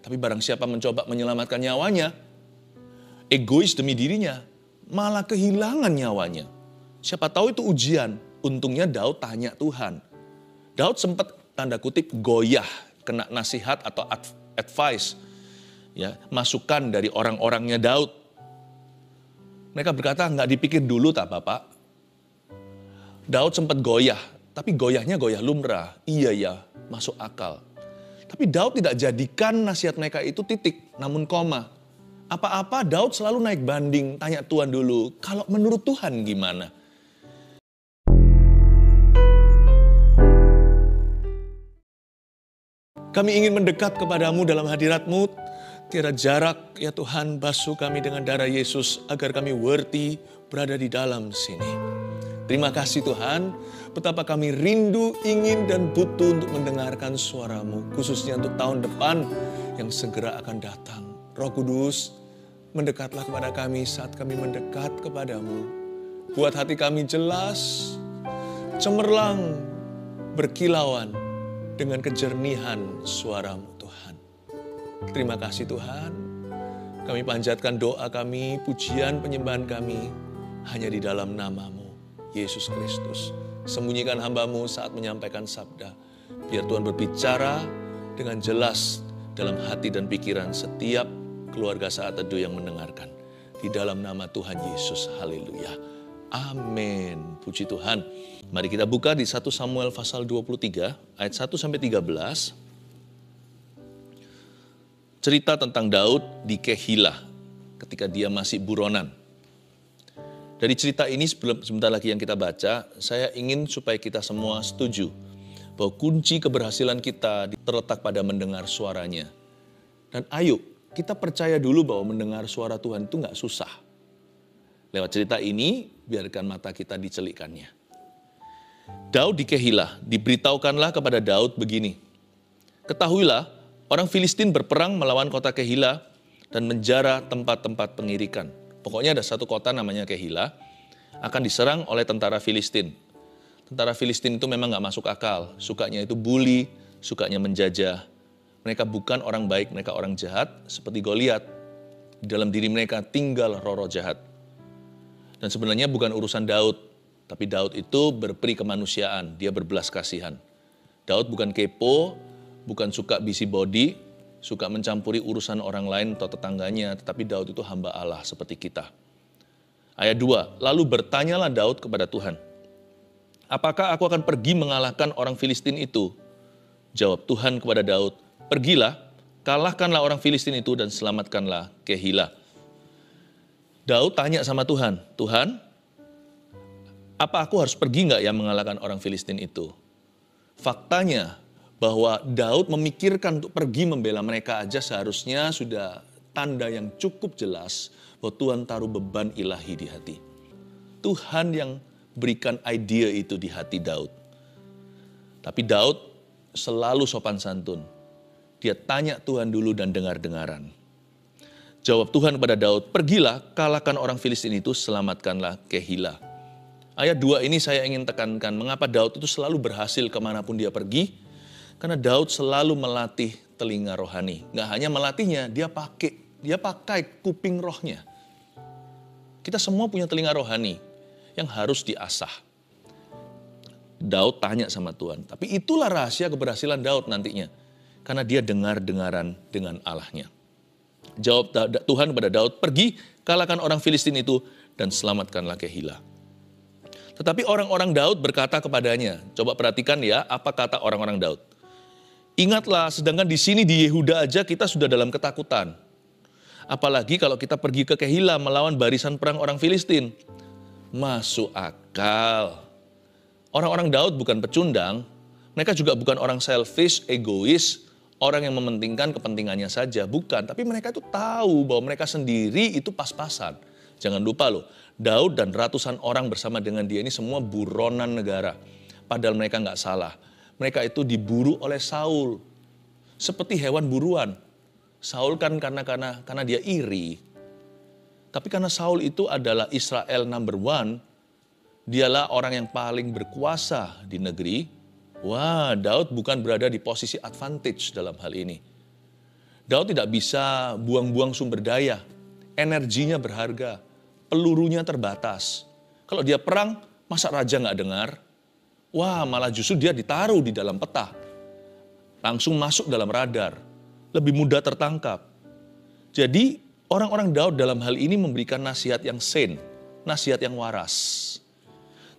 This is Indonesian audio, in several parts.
Tapi barang siapa mencoba menyelamatkan nyawanya, egois demi dirinya, malah kehilangan nyawanya. Siapa tahu itu ujian. Untungnya Daud tanya Tuhan. Daud sempat tanda kutip goyah, kena nasihat atau advice, ya, masukan dari orang-orangnya Daud. Mereka berkata, nggak dipikir dulu tak Bapak? Daud sempat goyah, tapi goyahnya goyah lumrah. Iya ya, masuk akal. Tapi Daud tidak jadikan nasihat mereka itu titik, namun koma. Apa-apa Daud selalu naik banding, tanya Tuhan dulu, kalau menurut Tuhan gimana? Kami ingin mendekat kepadamu dalam hadirat-Mu. Tiada jarak, ya Tuhan, basuh kami dengan darah Yesus agar kami worthy berada di dalam sini. Terima kasih Tuhan, betapa kami rindu, ingin, dan butuh untuk mendengarkan suara-Mu. Khususnya untuk tahun depan yang segera akan datang. Roh Kudus, mendekatlah kepada kami saat kami mendekat kepadamu. Buat hati kami jelas, cemerlang, berkilauan dengan kejernihan suara-Mu Tuhan. Terima kasih Tuhan. Kami panjatkan doa kami, pujian penyembahan kami hanya di dalam nama-Mu, Yesus Kristus. Sembunyikan hamba-Mu saat menyampaikan sabda. Biar Tuhan berbicara dengan jelas dalam hati dan pikiran setiap keluarga saat teduh yang mendengarkan. Di dalam nama Tuhan Yesus, haleluya. Amin. Puji Tuhan. Mari kita buka di 1 Samuel pasal 23 ayat 1-13. Cerita tentang Daud di Kehilah ketika dia masih buronan. Dari cerita ini sebentar lagi yang kita baca, saya ingin supaya kita semua setuju bahwa kunci keberhasilan kita terletak pada mendengar suaranya. Dan ayo, kita percaya dulu bahwa mendengar suara Tuhan itu nggak susah. Lewat cerita ini, biarkan mata kita dicelikkannya. Daud di Kehilah, diberitahukanlah kepada Daud begini. Ketahuilah, orang Filistin berperang melawan kota Kehilah dan menjara tempat-tempat pengirikan. Pokoknya ada satu kota namanya Kehilah, akan diserang oleh tentara Filistin. Tentara Filistin itu memang gak masuk akal, sukanya itu bully, sukanya menjajah. Mereka bukan orang baik, mereka orang jahat, seperti Goliat. Di dalam diri mereka tinggal roh-roh jahat. Dan sebenarnya bukan urusan Daud, tapi Daud itu berperi kemanusiaan, dia berbelas kasihan. Daud bukan kepo, bukan suka busybody, suka mencampuri urusan orang lain atau tetangganya, tetapi Daud itu hamba Allah seperti kita. Ayat 2, lalu bertanyalah Daud kepada Tuhan, apakah aku akan pergi mengalahkan orang Filistin itu? Jawab Tuhan kepada Daud, pergilah, kalahkanlah orang Filistin itu dan selamatkanlah Kehilah. Daud tanya sama Tuhan, Tuhan, apa aku harus pergi nggak ya mengalahkan orang Filistin itu? Faktanya bahwa Daud memikirkan untuk pergi membela mereka aja seharusnya sudah tanda yang cukup jelas bahwa Tuhan taruh beban ilahi di hati. Tuhan yang berikan ide itu di hati Daud. Tapi Daud selalu sopan santun. Dia tanya Tuhan dulu dan dengar-dengaran. Jawab Tuhan kepada Daud, pergilah, kalahkan orang Filistin itu, selamatkanlah Kehilah. Ayat 2 ini saya ingin tekankan, mengapa Daud itu selalu berhasil kemanapun dia pergi? Karena Daud selalu melatih telinga rohani. Nggak hanya melatihnya, dia pakai kuping rohnya. Kita semua punya telinga rohani yang harus diasah. Daud tanya sama Tuhan, tapi itulah rahasia keberhasilan Daud nantinya. Karena dia dengar-dengaran dengan Allahnya. Jawab Tuhan kepada Daud, pergi kalahkan orang Filistin itu dan selamatkanlah Kehilah. Tetapi orang-orang Daud berkata kepadanya, coba perhatikan ya apa kata orang-orang Daud. Ingatlah, sedangkan di sini di Yehuda aja kita sudah dalam ketakutan. Apalagi kalau kita pergi ke Kehilah melawan barisan perang orang Filistin. Masuk akal. Orang-orang Daud bukan pecundang, mereka juga bukan orang selfish, egois, orang yang mementingkan kepentingannya saja, bukan. Tapi mereka itu tahu bahwa mereka sendiri itu pas-pasan. Jangan lupa loh, Daud dan ratusan orang bersama dengan dia ini semua buronan negara. Padahal mereka nggak salah. Mereka itu diburu oleh Saul. Seperti hewan buruan. Saul kan karena dia iri. Tapi karena Saul itu adalah Israel number one, dialah orang yang paling berkuasa di negeri. Wah, Daud bukan berada di posisi advantage dalam hal ini. Daud tidak bisa buang-buang sumber daya, energinya berharga, pelurunya terbatas. Kalau dia perang, masa raja nggak dengar? Wah, malah justru dia ditaruh di dalam peta. Langsung masuk dalam radar, lebih mudah tertangkap. Jadi orang-orang Daud dalam hal ini memberikan nasihat yang sane, nasihat yang waras.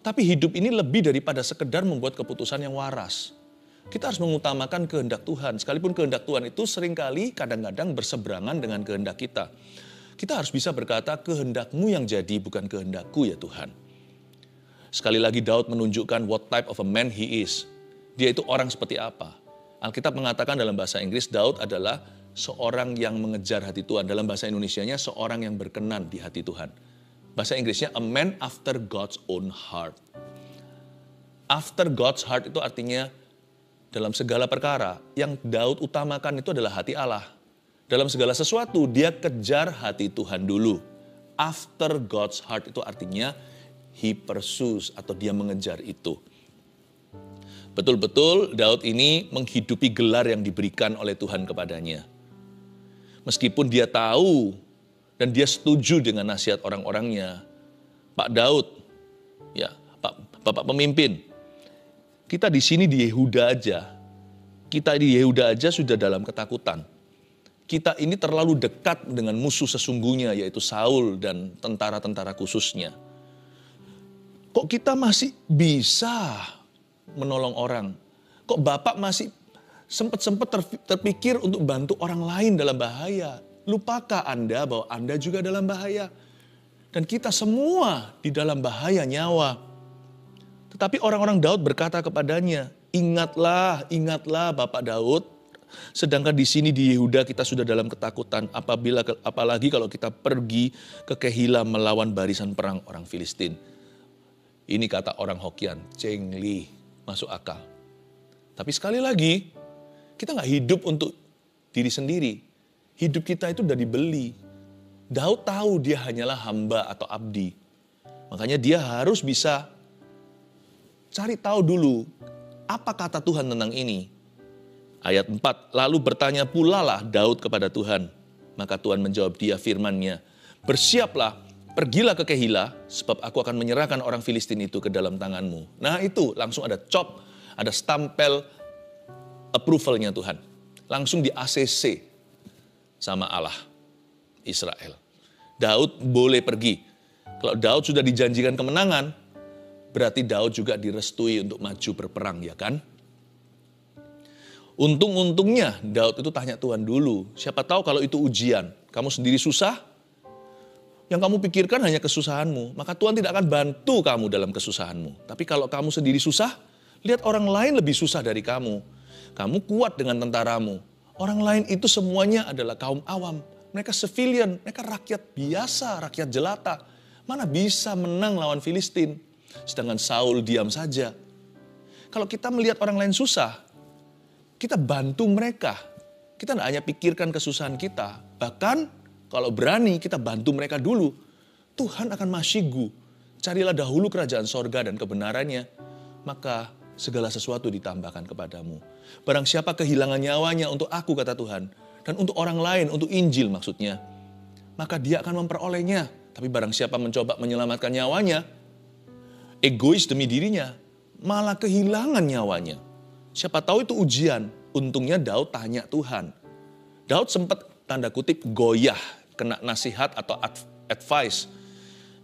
Tapi hidup ini lebih daripada sekedar membuat keputusan yang waras. Kita harus mengutamakan kehendak Tuhan, sekalipun kehendak Tuhan itu seringkali kadang-kadang berseberangan dengan kehendak kita. Kita harus bisa berkata, kehendak-Mu yang jadi, bukan kehendak-Ku ya Tuhan. Sekali lagi Daud menunjukkan what type of a man he is. Dia itu orang seperti apa. Alkitab mengatakan dalam bahasa Inggris, Daud adalah seorang yang mengejar hati Tuhan. Dalam bahasa Indonesianya, seorang yang berkenan di hati Tuhan. Bahasa Inggrisnya, a man after God's own heart. After God's heart itu artinya dalam segala perkara yang Daud utamakan itu adalah hati Allah. Dalam segala sesuatu dia kejar hati Tuhan dulu. After God's heart itu artinya he pursues atau dia mengejar itu. Betul-betul Daud ini menghidupi gelar yang diberikan oleh Tuhan kepadanya. Meskipun dia tahu dan dia setuju dengan nasihat orang-orangnya. Pak Daud, ya, Bapak pemimpin, kita di sini di Yehuda aja. Kita di Yehuda aja sudah dalam ketakutan. Kita ini terlalu dekat dengan musuh sesungguhnya, yaitu Saul dan tentara-tentara khususnya. Kok kita masih bisa menolong orang? Kok Bapak masih sempat terpikir untuk bantu orang lain dalam bahaya? Lupakah Anda bahwa Anda juga dalam bahaya? Dan kita semua di dalam bahaya nyawa. Tetapi orang-orang Daud berkata kepadanya, ingatlah Bapak Daud, sedangkan di sini di Yehuda kita sudah dalam ketakutan, apalagi kalau kita pergi ke Kehila melawan barisan perang orang Filistin. Ini kata orang Hokian, cengli, masuk akal. Tapi sekali lagi, kita nggak hidup untuk diri sendiri. Hidup kita itu udah dibeli. Daud tahu dia hanyalah hamba atau abdi. Makanya dia harus bisa cari tahu dulu apa kata Tuhan tentang ini. Ayat 4, lalu bertanya pula lah Daud kepada Tuhan. Maka Tuhan menjawab dia firman-Nya, bersiaplah, pergilah ke Kehila, sebab aku akan menyerahkan orang Filistin itu ke dalam tanganmu. Nah itu langsung ada chop, ada stampel approval-nya Tuhan. Langsung di ACC sama Allah Israel. Daud boleh pergi. Kalau Daud sudah dijanjikan kemenangan, berarti Daud juga direstui untuk maju berperang, ya kan? Untung-untungnya Daud itu tanya Tuhan dulu. Siapa tahu kalau itu ujian, kamu sendiri susah, yang kamu pikirkan hanya kesusahanmu, maka Tuhan tidak akan bantu kamu dalam kesusahanmu. Tapi kalau kamu sendiri susah, lihat orang lain lebih susah dari kamu. Kamu kuat dengan tentaramu. Orang lain itu semuanya adalah kaum awam. Mereka civilian, mereka rakyat biasa, rakyat jelata. Mana bisa menang lawan Filistin? Sedangkan Saul diam saja. Kalau kita melihat orang lain susah, kita bantu mereka. Kita tidak hanya pikirkan kesusahan kita. Bahkan kalau berani kita bantu mereka dulu. Tuhan akan masyigu. Carilah dahulu kerajaan sorga dan kebenarannya. Maka segala sesuatu ditambahkan kepadamu. Barang siapa kehilangan nyawanya untuk aku, kata Tuhan. Dan untuk orang lain, untuk Injil maksudnya. Maka dia akan memperolehnya. Tapi barang siapa mencoba menyelamatkan nyawanya, egois demi dirinya, malah kehilangan nyawanya. Siapa tahu itu ujian. Untungnya Daud tanya Tuhan. Daud sempat tanda kutip goyah, kena nasihat atau advice,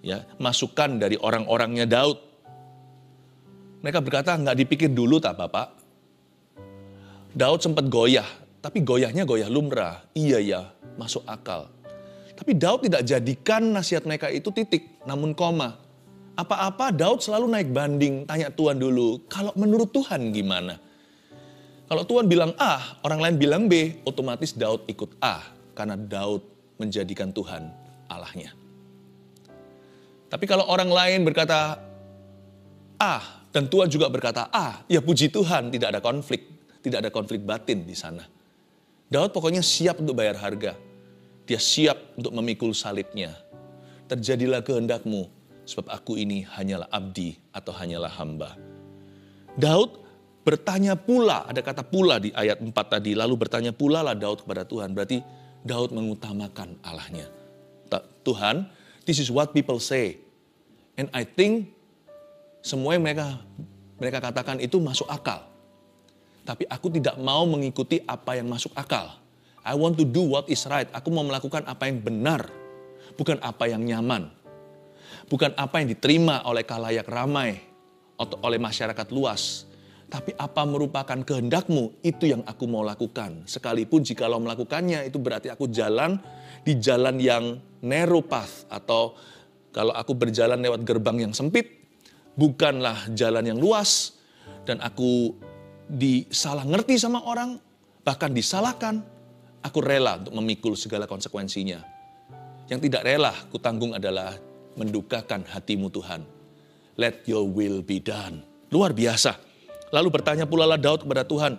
ya, masukan dari orang-orangnya Daud. Mereka berkata, nggak dipikir dulu tak Bapak? Daud sempat goyah, tapi goyahnya goyah lumrah. Iya ya, masuk akal. Tapi Daud tidak jadikan nasihat mereka itu titik, namun koma. Apa-apa Daud selalu naik banding, tanya Tuhan dulu, kalau menurut Tuhan gimana? Kalau Tuhan bilang A, orang lain bilang B, otomatis Daud ikut A. Karena Daud menjadikan Tuhan Allahnya. Tapi kalau orang lain berkata A, dan Tuhan juga berkata A, ya puji Tuhan, tidak ada konflik. Tidak ada konflik batin di sana. Daud pokoknya siap untuk bayar harga. Dia siap untuk memikul salibnya. Terjadilah kehendakmu, sebab aku ini hanyalah abdi atau hanyalah hamba. Daud Bertanya pula, ada kata pula di ayat 4 tadi, lalu bertanya pula lah Daud kepada Tuhan. Berarti Daud mengutamakan Allahnya. Tuhan, this is what people say. And I think semua yang mereka katakan itu masuk akal. Tapi aku tidak mau mengikuti apa yang masuk akal. I want to do what is right. Aku mau melakukan apa yang benar. Bukan apa yang nyaman. Bukan apa yang diterima oleh khalayak ramai. Atau oleh masyarakat luas. Tapi apa merupakan kehendakmu, itu yang aku mau lakukan. Sekalipun jikalau melakukannya, itu berarti aku jalan di jalan yang narrow path. Atau kalau aku berjalan lewat gerbang yang sempit, bukanlah jalan yang luas. Dan aku disalah ngerti sama orang, bahkan disalahkan. Aku rela untuk memikul segala konsekuensinya. Yang tidak rela kutanggung adalah mendukakan hatimu Tuhan. Let your will be done. Luar biasa. Lalu bertanya pula lah Daud kepada Tuhan.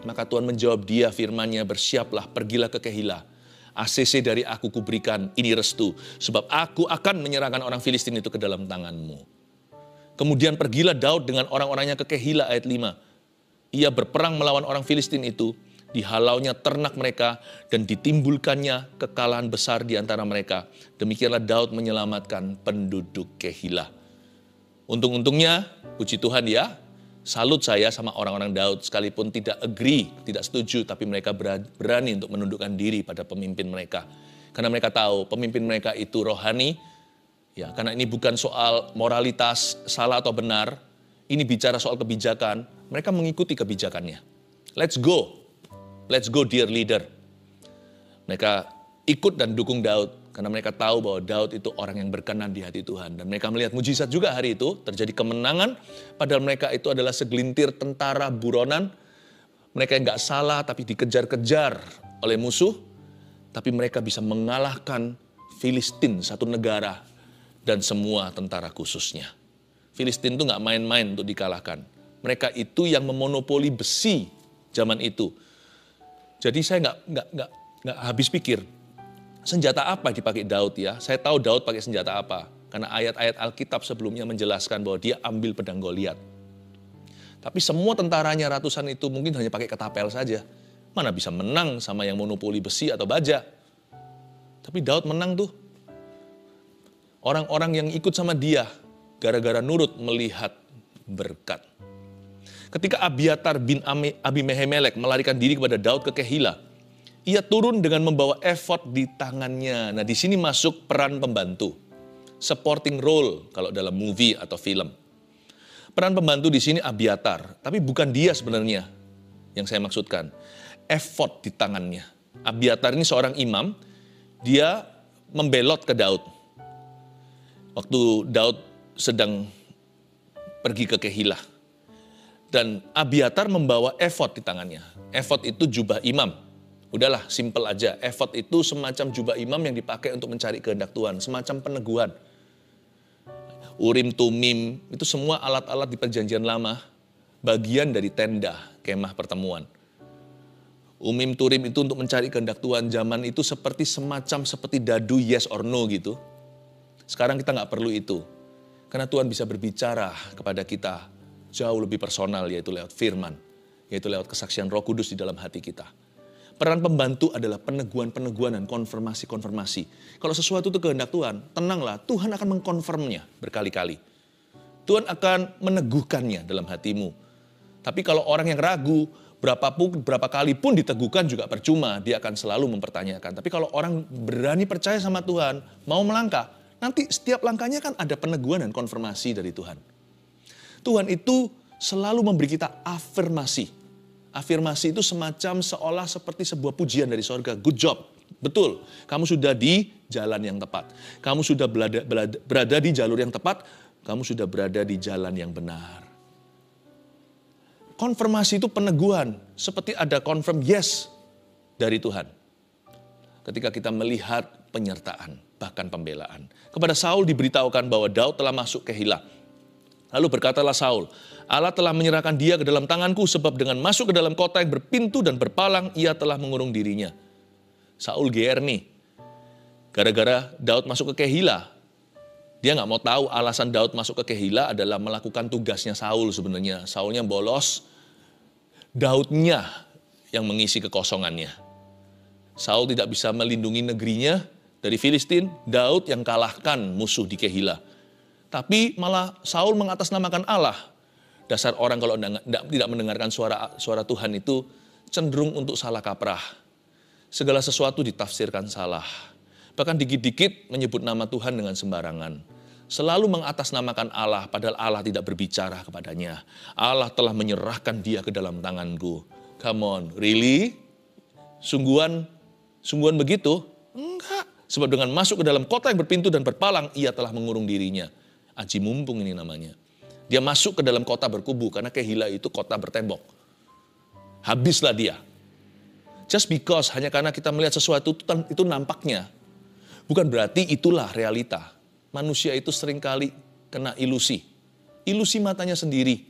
Maka Tuhan menjawab dia firman-Nya, bersiaplah, pergilah ke Kehilah. ACC dari aku kuberikan, ini restu. Sebab aku akan menyerahkan orang Filistin itu ke dalam tanganmu. Kemudian pergilah Daud dengan orang-orangnya ke Kehilah ayat 5. Ia berperang melawan orang Filistin itu. Dihalaunya ternak mereka dan ditimbulkannya kekalahan besar di antara mereka. Demikianlah Daud menyelamatkan penduduk Kehilah. Untung-untungnya, puji Tuhan ya, salut saya sama orang-orang Daud, sekalipun tidak agree, tidak setuju, tapi mereka berani untuk menundukkan diri pada pemimpin mereka. Karena mereka tahu pemimpin mereka itu rohani, ya, karena ini bukan soal moralitas, salah atau benar, ini bicara soal kebijakan, mereka mengikuti kebijakannya. Let's go dear leader. Mereka ikut dan dukung Daud, karena mereka tahu bahwa Daud itu orang yang berkenan di hati Tuhan. Dan mereka melihat mujizat juga hari itu, terjadi kemenangan. Padahal mereka itu adalah segelintir tentara buronan. Mereka yang gak salah tapi dikejar-kejar oleh musuh. Tapi mereka bisa mengalahkan Filistin, satu negara. Dan semua tentara khususnya. Filistin itu gak main-main untuk dikalahkan. Mereka itu yang memonopoli besi zaman itu. Jadi saya gak habis pikir. Senjata apa dipakai Daud ya? Saya tahu Daud pakai senjata apa. Karena ayat-ayat Alkitab sebelumnya menjelaskan bahwa dia ambil pedang Goliat. Tapi semua tentaranya ratusan itu mungkin hanya pakai ketapel saja. Mana bisa menang sama yang monopoli besi atau baja. Tapi Daud menang tuh. Orang-orang yang ikut sama dia gara-gara nurut melihat berkat. Ketika Abiatar bin Abimehelek melarikan diri kepada Daud ke Kehilah, ia turun dengan membawa efod di tangannya. Nah, di sini masuk peran pembantu. Supporting role kalau dalam movie atau film. Peran pembantu di sini Abiatar, tapi bukan dia sebenarnya yang saya maksudkan. Efod di tangannya. Abiatar ini seorang imam, dia membelot ke Daud. Waktu Daud sedang pergi ke Kehilah. Dan Abiatar membawa efod di tangannya. Efod itu jubah imam. Udahlah, simple aja. Efod itu semacam jubah imam yang dipakai untuk mencari kehendak Tuhan. Semacam peneguhan. Urim, Tumim, itu semua alat-alat di perjanjian lama. Bagian dari tenda, kemah pertemuan. Umim, Turim itu untuk mencari kehendak Tuhan. Zaman itu seperti dadu yes or no gitu. Sekarang kita gak perlu itu. Karena Tuhan bisa berbicara kepada kita jauh lebih personal, yaitu lewat firman. Yaitu lewat kesaksian Roh Kudus di dalam hati kita. Peran pembantu adalah peneguhan-peneguhan dan konfirmasi-konfirmasi. Kalau sesuatu itu kehendak Tuhan, tenanglah, Tuhan akan mengkonfirmnya berkali-kali. Tuhan akan meneguhkannya dalam hatimu. Tapi kalau orang yang ragu, berapa kali pun diteguhkan juga percuma, dia akan selalu mempertanyakan. Tapi kalau orang berani percaya sama Tuhan, mau melangkah, nanti setiap langkahnya kan ada peneguhan dan konfirmasi dari Tuhan. Tuhan itu selalu memberi kita afirmasi. Afirmasi itu semacam seolah seperti sebuah pujian dari sorga. Good job, betul. Kamu sudah di jalan yang tepat. Kamu sudah berada di jalur yang tepat. Kamu sudah berada di jalan yang benar. Konfirmasi itu peneguhan. Seperti ada confirm yes dari Tuhan. Ketika kita melihat penyertaan, bahkan pembelaan. Kepada Saul diberitahukan bahwa Daud telah masuk ke Kehilah. Lalu berkatalah Saul, Allah telah menyerahkan dia ke dalam tanganku sebab dengan masuk ke dalam kota yang berpintu dan berpalang, ia telah mengurung dirinya. Saul GR nih. Gara-gara Daud masuk ke Kehilah. Dia gak mau tahu alasan Daud masuk ke Kehilah adalah melakukan tugasnya Saul sebenarnya. Saulnya bolos, Daudnya yang mengisi kekosongannya. Saul tidak bisa melindungi negerinya dari Filistin, Daud yang kalahkan musuh di Kehila. Tapi malah Saul mengatasnamakan Allah. Dasar orang kalau tidak mendengarkan suara Tuhan itu cenderung untuk salah kaprah. Segala sesuatu ditafsirkan salah. Bahkan dikit-dikit menyebut nama Tuhan dengan sembarangan. Selalu mengatasnamakan Allah, padahal Allah tidak berbicara kepadanya. Allah telah menyerahkan dia ke dalam tanganku. Come on, really? Sungguhan begitu? Enggak. Sebab dengan masuk ke dalam kota yang berpintu dan berpalang, ia telah mengurung dirinya. Aji mumpung ini namanya. Dia masuk ke dalam kota berkubu, karena Kehila itu kota bertembok. Habislah dia. Just because, hanya karena kita melihat sesuatu itu nampaknya. Bukan berarti itulah realita. Manusia itu seringkali kena ilusi. Ilusi matanya sendiri.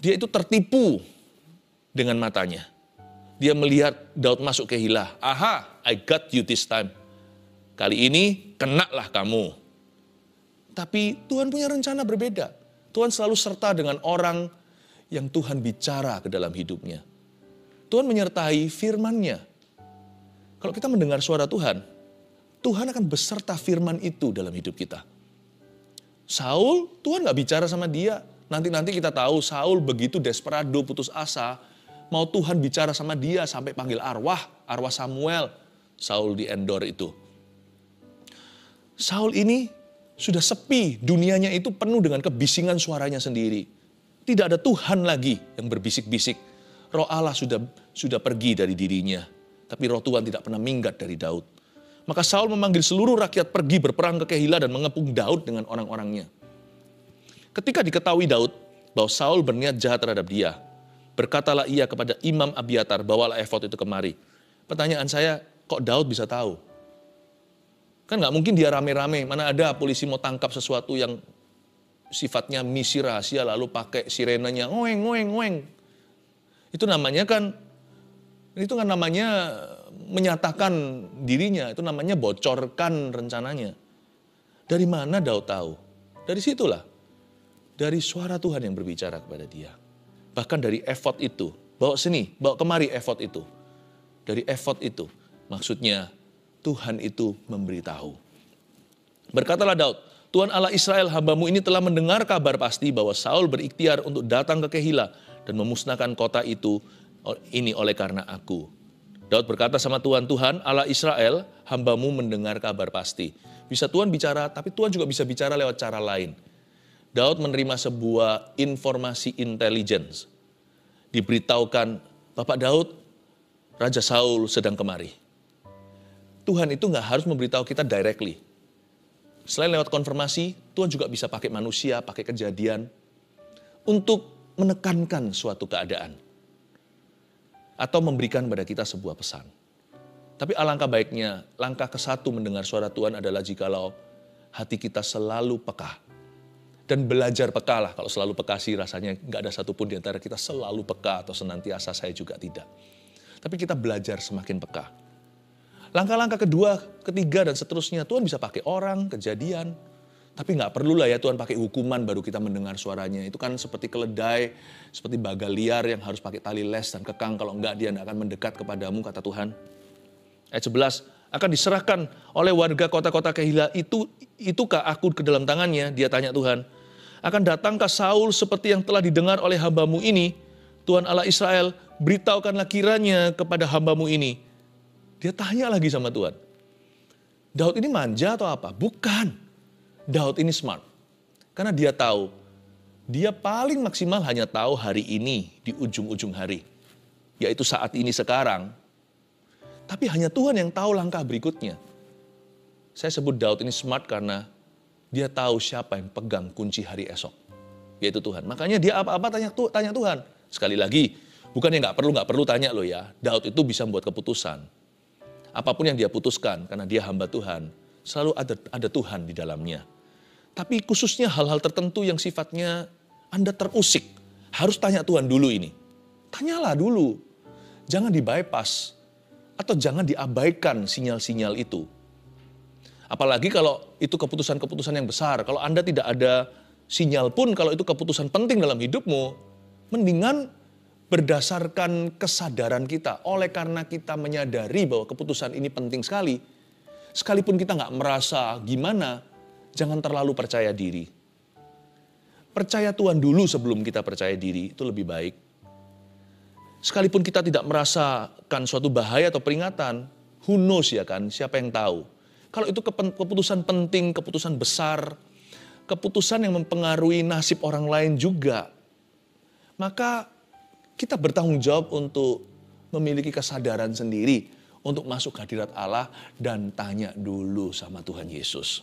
Dia itu tertipu dengan matanya. Dia melihat Daud masuk ke Kehila. Aha, I got you this time. Kali ini kenalah kamu. Tapi Tuhan punya rencana berbeda. Tuhan selalu serta dengan orang yang Tuhan bicara ke dalam hidupnya. Tuhan menyertai firman-Nya. Kalau kita mendengar suara Tuhan, Tuhan akan beserta firman itu dalam hidup kita. Saul, Tuhan gak bicara sama dia. Nanti kita tahu Saul begitu desperado, putus asa. Mau Tuhan bicara sama dia sampai panggil arwah Samuel. Saul di Endor itu. Saul ini sudah sepi, dunianya itu penuh dengan kebisingan suaranya sendiri. Tidak ada Tuhan lagi yang berbisik-bisik. Roh Allah sudah pergi dari dirinya. Tapi roh Tuhan tidak pernah minggat dari Daud. Maka Saul memanggil seluruh rakyat pergi berperang ke Kehila dan mengepung Daud dengan orang-orangnya. Ketika diketahui Daud bahwa Saul berniat jahat terhadap dia, berkatalah ia kepada Imam Abiatar, bawalah efod itu kemari. Pertanyaan saya, kok Daud bisa tahu? Kan gak mungkin dia rame-rame, mana ada polisi mau tangkap sesuatu yang sifatnya misi rahasia lalu pakai sirenenya, ngoeng. Itu namanya menyatakan dirinya, itu namanya bocorkan rencananya. Dari mana Daud tahu? Dari situlah. Dari suara Tuhan yang berbicara kepada dia. Bahkan dari efod itu, bawa kemari efod itu. Dari efod itu, maksudnya Tuhan itu memberitahu. Berkatalah Daud, Tuhan Allah Israel hambamu ini telah mendengar kabar pasti bahwa Saul berikhtiar untuk datang ke Kehila dan memusnahkan kota ini oleh karena aku. Daud berkata sama Tuhan Allah Israel, hambamu mendengar kabar pasti. Bisa Tuhan bicara, tapi Tuhan juga bisa bicara lewat cara lain. Daud menerima sebuah informasi intelligence. Diberitahukan, Bapak Daud, Raja Saul sedang kemari. Tuhan itu gak harus memberitahu kita directly. Selain lewat konfirmasi, Tuhan juga bisa pakai manusia, pakai kejadian, untuk menekankan suatu keadaan. Atau memberikan kepada kita sebuah pesan. Tapi alangkah baiknya, langkah ke-1 mendengar suara Tuhan adalah jikalau hati kita selalu peka. Dan belajar peka lah, kalau selalu peka sih rasanya gak ada satupun di antara kita selalu peka atau senantiasa, saya juga tidak. Tapi kita belajar semakin peka. Langkah-langkah kedua, ketiga dan seterusnya, Tuhan bisa pakai orang, kejadian. Tapi gak perlulah ya Tuhan pakai hukuman baru kita mendengar suaranya. Itu kan seperti keledai, seperti bagal liar yang harus pakai tali les dan kekang. Kalau enggak dia tidak akan mendekat kepadamu, kata Tuhan. Ayat 11, akan diserahkan oleh warga kota-kota Kehila itukah aku ke dalam tangannya? Dia tanya Tuhan. Akan datangkah Saul seperti yang telah didengar oleh hambamu ini? Tuhan Allah Israel, beritahukanlah kiranya kepada hambamu ini. Dia tanya lagi sama Tuhan. Daud ini manja atau apa? Bukan. Daud ini smart. Karena dia tahu, dia paling maksimal hanya tahu hari ini di ujung-ujung hari. Yaitu saat ini sekarang. Tapi hanya Tuhan yang tahu langkah berikutnya. Saya sebut Daud ini smart karena dia tahu siapa yang pegang kunci hari esok. Yaitu Tuhan. Makanya dia apa-apa tanya Tuhan. Sekali lagi, bukannya nggak perlu tanya loh ya. Daud itu bisa membuat keputusan. Apapun yang dia putuskan karena dia hamba Tuhan. Selalu ada Tuhan di dalamnya. Tapi khususnya hal-hal tertentu yang sifatnya Anda terusik. Harus tanya Tuhan dulu ini. Tanyalah dulu. Jangan di-bypass. Atau jangan diabaikan sinyal-sinyal itu. Apalagi kalau itu keputusan-keputusan yang besar. Kalau Anda tidak ada sinyal pun, kalau itu keputusan penting dalam hidupmu, mendingan berdasarkan kesadaran kita. Oleh karena kita menyadari bahwa keputusan ini penting sekali, sekalipun kita nggak merasa gimana, jangan terlalu percaya diri. Percaya Tuhan dulu sebelum kita percaya diri, itu lebih baik. Sekalipun kita tidak merasakan suatu bahaya atau peringatan, who knows ya kan, siapa yang tahu. Kalau itu keputusan penting, keputusan besar, keputusan yang mempengaruhi nasib orang lain juga, maka kita bertanggung jawab untuk memiliki kesadaran sendiri untuk masuk ke hadirat Allah dan tanya dulu sama Tuhan Yesus.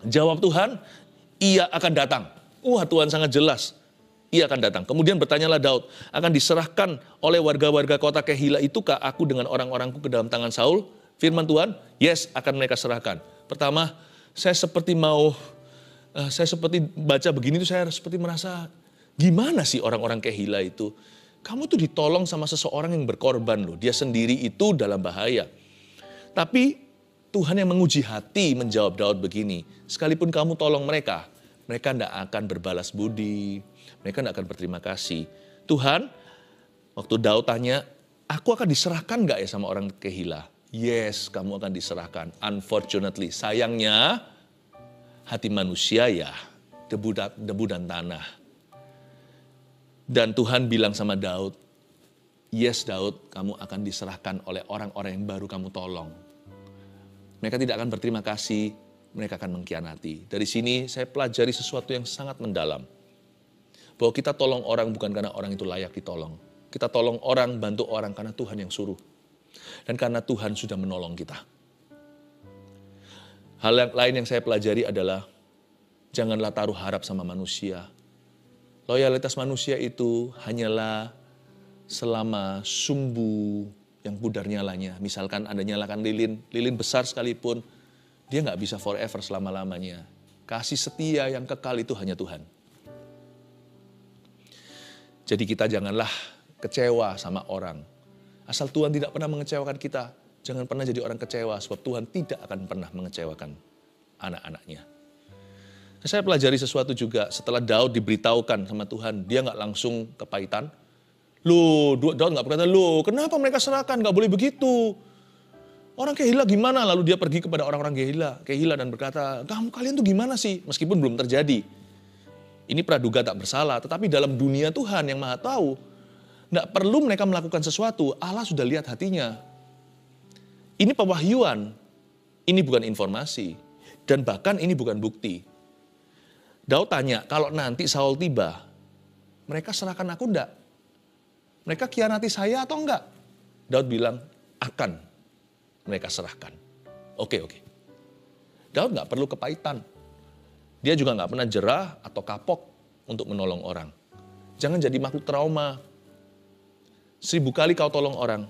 Jawab Tuhan, ia akan datang. Wah, Tuhan sangat jelas. Ia akan datang. Kemudian bertanyalah Daud, akan diserahkan oleh warga-warga kota Kehila itukah aku dengan orang-orangku ke dalam tangan Saul? Firman Tuhan, yes, akan mereka serahkan. Pertama, saya seperti baca begini tuh saya seperti merasa, gimana sih orang-orang Kehila itu? Kamu tuh ditolong sama seseorang yang berkorban loh. Dia sendiri itu dalam bahaya. Tapi Tuhan yang menguji hati menjawab Daud begini, sekalipun kamu tolong mereka, mereka tidak akan berbalas budi, mereka tidak akan berterima kasih. Tuhan, waktu Daud tanya, aku akan diserahkan gak ya sama orang Kehila? Yes, kamu akan diserahkan. Unfortunately, sayangnya hati manusia ya debu dan tanah. Dan Tuhan bilang sama Daud, yes Daud, kamu akan diserahkan oleh orang-orang yang baru kamu tolong. Mereka tidak akan berterima kasih, mereka akan mengkhianati. Dari sini saya pelajari sesuatu yang sangat mendalam. Bahwa kita tolong orang bukan karena orang itu layak ditolong. Kita tolong orang, bantu orang karena Tuhan yang suruh. Dan karena Tuhan sudah menolong kita. Hal yang lain yang saya pelajari adalah, janganlah taruh harap sama manusia. Loyalitas manusia itu hanyalah selama sumbu yang pudar nyalanya. Misalkan Anda nyalakan lilin besar sekalipun, dia nggak bisa forever selama-lamanya. Kasih setia yang kekal itu hanya Tuhan. Jadi kita janganlah kecewa sama orang. Asal Tuhan tidak pernah mengecewakan kita, jangan pernah jadi orang kecewa, sebab Tuhan tidak akan pernah mengecewakan anak-anaknya. Saya pelajari sesuatu juga setelah Daud diberitahukan sama Tuhan, dia nggak langsung kepahitan. Loh, Daud nggak berkata, loh kenapa mereka serahkan, nggak boleh begitu. Orang Kehila gimana? Lalu dia pergi kepada orang-orang Kehila dan berkata, kalian tuh gimana sih? Meskipun belum terjadi. Ini praduga tak bersalah, tetapi dalam dunia Tuhan yang maha tahu, nggak perlu mereka melakukan sesuatu, Allah sudah lihat hatinya. Ini pewahyuan, ini bukan informasi, dan bahkan ini bukan bukti. Daud tanya, kalau nanti Saul tiba, mereka serahkan aku enggak? Mereka khianati saya atau enggak? Daud bilang, akan mereka serahkan. Oke. Daud nggak perlu kepahitan. Dia juga nggak pernah jerah atau kapok untuk menolong orang. Jangan jadi makhluk trauma. 1000 kali kau tolong orang,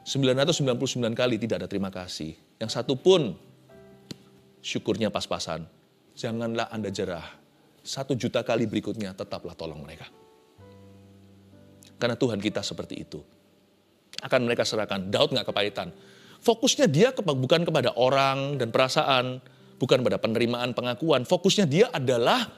999 kali tidak ada terima kasih. Yang satu pun syukurnya pas-pasan. Janganlah Anda jerah. 1 juta kali berikutnya tetaplah tolong mereka. Karena Tuhan kita seperti itu. Akan mereka serahkan. Daud nggak kepahitan. Fokusnya dia bukan kepada orang dan perasaan. Bukan pada penerimaan pengakuan. Fokusnya dia adalah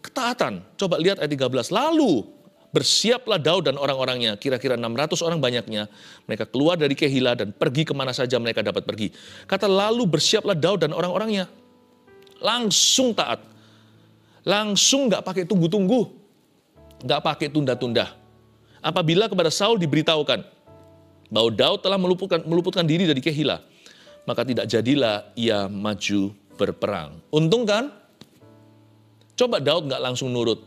ketaatan. Coba lihat ayat 13. Lalu bersiaplah Daud dan orang-orangnya. Kira-kira 600 orang banyaknya. Mereka keluar dari Kehila dan pergi kemana saja mereka dapat pergi. Kata lalu bersiaplah Daud dan orang-orangnya. Langsung taat. Langsung gak pakai tunggu-tunggu. Gak pakai tunda-tunda. Apabila kepada Saul diberitahukan bahwa Daud telah meluputkan diri dari Kehila, maka tidak jadilah ia maju berperang. Untung kan? Coba Daud gak langsung nurut.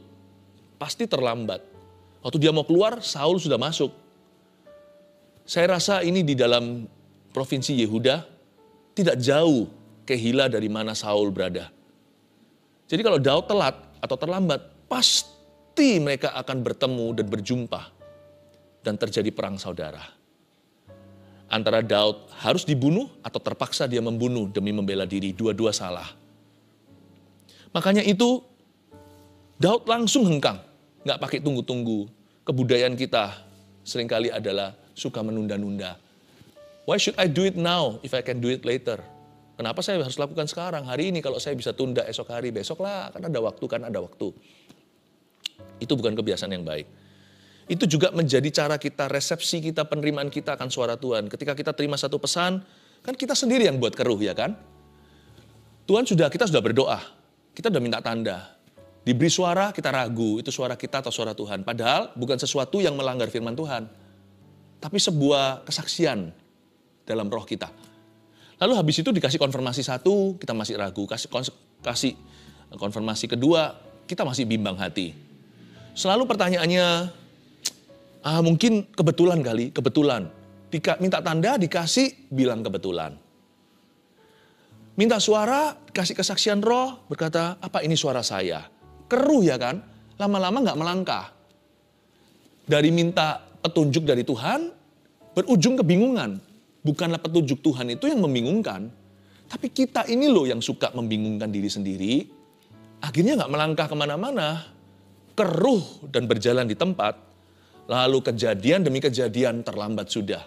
Pasti terlambat. Waktu dia mau keluar, Saul sudah masuk. Saya rasa ini di dalam provinsi Yehuda, tidak jauh Kehila dari mana Saul berada. Jadi kalau Daud telat atau terlambat, pasti mereka akan bertemu dan berjumpa. Dan terjadi perang saudara. Antara Daud harus dibunuh atau terpaksa dia membunuh demi membela diri. Dua-dua salah. Makanya itu Daud langsung hengkang. Nggak pakai tunggu-tunggu. Kebudayaan kita seringkali adalah suka menunda-nunda. Why should I do it now if I can do it later? Kenapa saya harus lakukan sekarang? Hari ini kalau saya bisa tunda esok hari, besok lah. Kan ada waktu. Itu bukan kebiasaan yang baik. Itu juga menjadi cara kita, resepsi kita, penerimaan kita akan suara Tuhan. Ketika kita terima satu pesan, kan kita sendiri yang buat keruh, ya kan? Kita sudah berdoa, kita sudah minta tanda. Diberi suara, kita ragu, itu suara kita atau suara Tuhan. Padahal bukan sesuatu yang melanggar firman Tuhan. Tapi sebuah kesaksian dalam roh kita. Lalu habis itu dikasih konfirmasi satu, kita masih ragu. Kasih konfirmasi kedua, kita masih bimbang hati. Selalu pertanyaannya, mungkin kebetulan kali, kebetulan. Minta tanda, dikasih, bilang kebetulan. Minta suara, kasih kesaksian roh, berkata, apa ini suara saya? Keruh ya kan? Lama-lama gak melangkah. Dari minta petunjuk dari Tuhan, berujung kebingungan. Bukanlah petunjuk Tuhan itu yang membingungkan, tapi kita ini loh yang suka membingungkan diri sendiri. Akhirnya gak melangkah kemana-mana, keruh dan berjalan di tempat. Lalu kejadian demi kejadian terlambat sudah.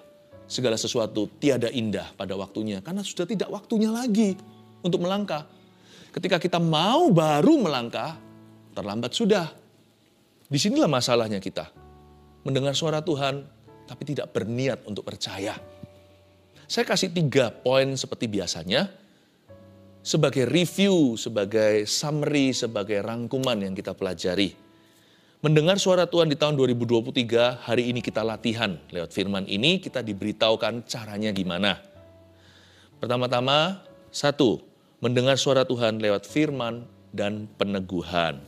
Segala sesuatu tiada indah pada waktunya, karena sudah tidak waktunya lagi untuk melangkah. Ketika kita mau baru melangkah, terlambat sudah. Disinilah masalahnya kita. Mendengar suara Tuhan, tapi tidak berniat untuk percaya. Saya kasih 3 poin seperti biasanya, sebagai review, sebagai summary, sebagai rangkuman yang kita pelajari. Mendengar suara Tuhan di tahun 2023, hari ini kita latihan. Lewat firman ini kita diberitahukan caranya gimana. Pertama-tama, 1, mendengar suara Tuhan lewat firman dan peneguhan.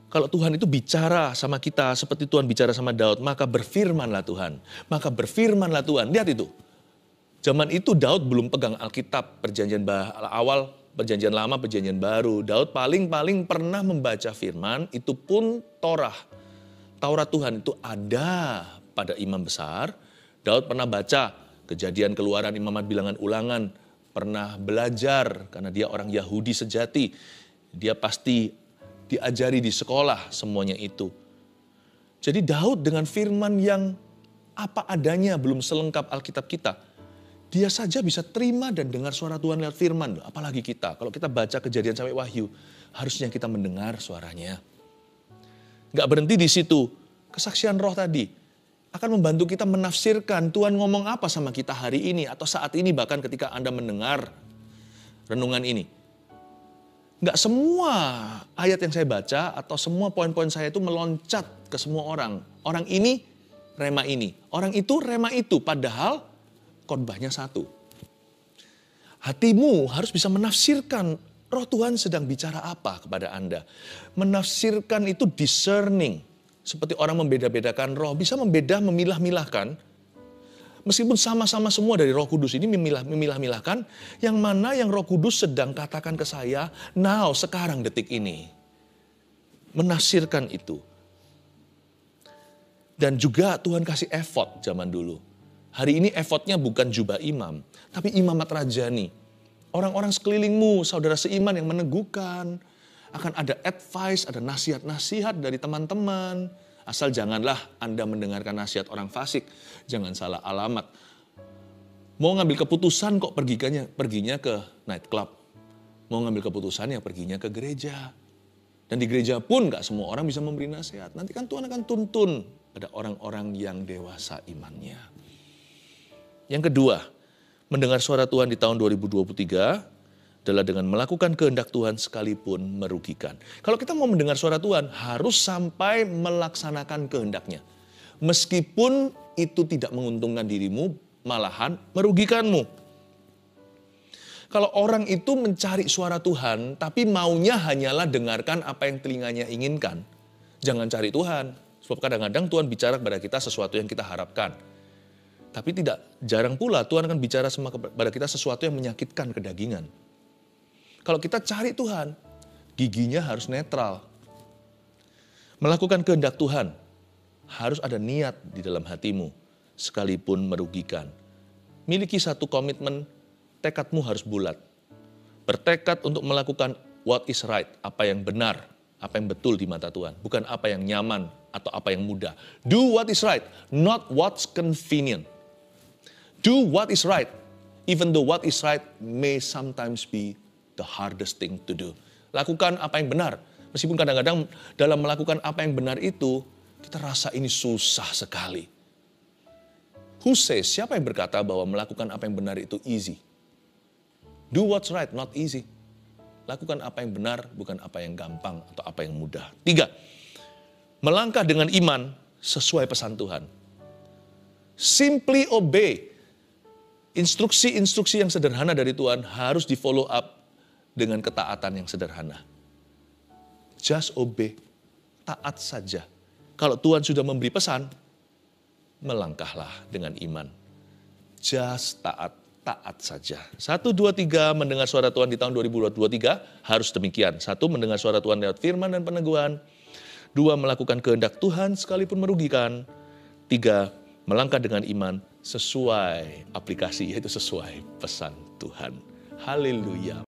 Kalau Tuhan itu bicara sama kita seperti Tuhan bicara sama Daud, maka berfirmanlah Tuhan. Maka berfirmanlah Tuhan. Lihat itu. Zaman itu Daud belum pegang Alkitab, perjanjian awal, perjanjian lama, perjanjian baru. Daud paling-paling pernah membaca firman, itu pun Torah. Taurat Tuhan itu ada pada imam besar. Daud pernah baca Kejadian, Keluaran, Imamat, Bilangan, Ulangan. Pernah belajar karena dia orang Yahudi sejati. Dia pasti diajari di sekolah semuanya itu. Jadi Daud dengan firman yang apa adanya, belum selengkap Alkitab kita. Dia saja bisa terima dan dengar suara Tuhan lewat firman. Apalagi kita, kalau kita baca Kejadian sampai Wahyu, harusnya kita mendengar suaranya. Gak berhenti di situ. Kesaksian roh tadi akan membantu kita menafsirkan Tuhan ngomong apa sama kita hari ini atau saat ini, bahkan ketika Anda mendengar renungan ini. Nggak semua ayat yang saya baca atau semua poin-poin saya itu meloncat ke semua orang. Orang ini rema ini, orang itu rema itu, padahal khotbahnya satu. Hatimu harus bisa menafsirkan roh Tuhan sedang bicara apa kepada Anda. Menafsirkan itu discerning, seperti orang membeda-bedakan roh, bisa memilah-milahkan. Meskipun sama-sama semua dari Roh Kudus ini memilah-milahkan, yang mana yang Roh Kudus sedang katakan ke saya, now, sekarang, detik ini. Menafsirkan itu. Dan juga Tuhan kasih effort zaman dulu. Hari ini effortnya bukan jubah imam, tapi imamat rajani. Orang-orang sekelilingmu, saudara seiman yang meneguhkan, akan ada advice, ada nasihat-nasihat dari teman-teman. Asal janganlah Anda mendengarkan nasihat orang fasik. Jangan salah alamat. Mau ngambil keputusan kok perginya ke night club. Mau ngambil keputusan ya perginya ke gereja. Dan di gereja pun gak semua orang bisa memberi nasihat. Nanti kan Tuhan akan tuntun pada orang-orang yang dewasa imannya. Yang kedua, mendengar suara Tuhan di tahun 2023 adalah dengan melakukan kehendak Tuhan sekalipun merugikan. Kalau kita mau mendengar suara Tuhan, harus sampai melaksanakan kehendaknya. Meskipun itu tidak menguntungkan dirimu, malahan merugikanmu. Kalau orang itu mencari suara Tuhan, tapi maunya hanyalah dengarkan apa yang telinganya inginkan, jangan cari Tuhan. Sebab kadang-kadang Tuhan bicara kepada kita sesuatu yang kita harapkan. Tapi jarang pula Tuhan akan bicara kepada kita sesuatu yang menyakitkan kedagingan. Kalau kita cari Tuhan, giginya harus netral. Melakukan kehendak Tuhan, harus ada niat di dalam hatimu, sekalipun merugikan. Miliki satu komitmen, tekadmu harus bulat. Bertekad untuk melakukan what is right, apa yang benar, apa yang betul di mata Tuhan. Bukan apa yang nyaman atau apa yang mudah. Do what is right, not what's convenient. Do what is right, even though what is right may sometimes be the hardest thing to do. Lakukan apa yang benar, Meskipun kadang-kadang dalam melakukan apa yang benar itu, kita rasa ini susah sekali. Who says, siapa yang berkata bahwa melakukan apa yang benar itu easy? Do what's right, not easy. Lakukan apa yang benar, bukan apa yang gampang atau apa yang mudah. 3, melangkah dengan iman sesuai pesan Tuhan. Simply obey. Instruksi-instruksi yang sederhana dari Tuhan harus di follow up dengan ketaatan yang sederhana. Just obey, taat saja. Kalau Tuhan sudah memberi pesan, melangkahlah dengan iman. Just taat saja. 1, 2, 3, mendengar suara Tuhan di tahun 2023 harus demikian. 1, mendengar suara Tuhan lewat firman dan peneguhan. 2, melakukan kehendak Tuhan sekalipun merugikan. 3, melangkah dengan iman sesuai aplikasi, yaitu sesuai pesan Tuhan. Haleluya.